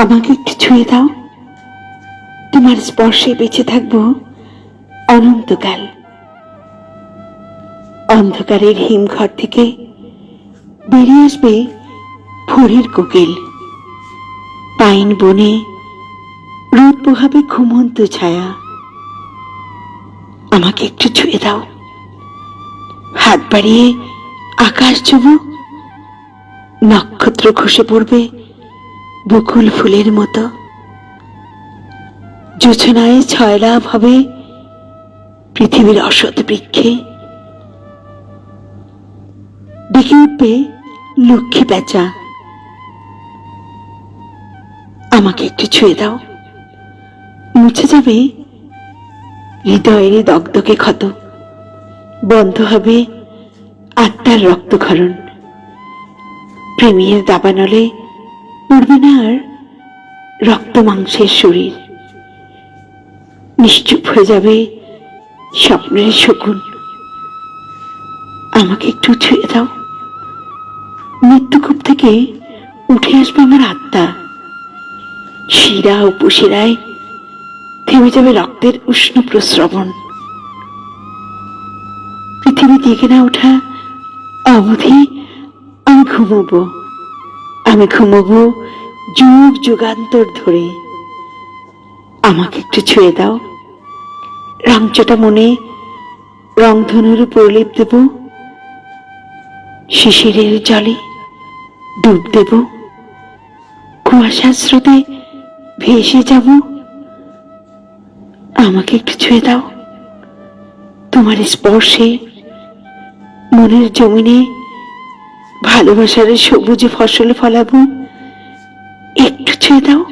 আমাকে একটু ছুঁয়ে দাও। তোমার স্পর্শে বেঁচে থাকবো অনন্তকাল। অন্ধকারের হিমঘর থেকে বেরিয়ে আসবে ভোরের কোকিল। পাইন বনে রোদ পোহাবে ঘুমন্ত ছায়া। আমাকে একটু ছুঁয়ে দাও। হাত বাড়িয়ে আকাশ ছুঁবো, নক্ষত্র খসে পড়বে বকুল ফুলের মতো। জোছনায় ছয়লাভ হবে পৃথিবীর অসৎ বৃক্ষে। ডেকে উঠবে লক্ষ্মী প্যাঁচা। আমাকে একটু ছুঁয়ে দাও। মুছে যাবে হৃদয়ের দগদগে ক্ষত। বন্ধ হবে আত্মার রক্তক্ষরণ। প্রেমের দাবানলে উড়বে না আর রক্ত মাংসের শরীর। নিশ্চুপ হয়ে যাবে স্বপ্নের শকুন। আমাকে একটু ছুঁয়ে দাও। মৃত্যুকূপ থেকে উঠে আসবে আমার আত্মা। শিরা উপশিরায় থেমে যাবে রক্তের উষ্ণ প্রস্রবণ। পৃথিবী থেকে না ওঠা অবধি আমি ঘুমোবো। আমি ঘুমোবো যুগ যুগান্তর ধরে। আমাকে একটু ছুঁয়ে দাও। রংচটা মনে রংধনুর প্রলেপ দেব। শিশিরের জলে ডুব দেব। কুয়াশার স্রোতে ভেসে যাব। আমাকে একটু ছুঁয়ে দাও। তোমার স্পর্শে মনের জমিনে ভালোবাসার সবুজ ফসল ফলাবো। একটু ছুঁয়ে দাও।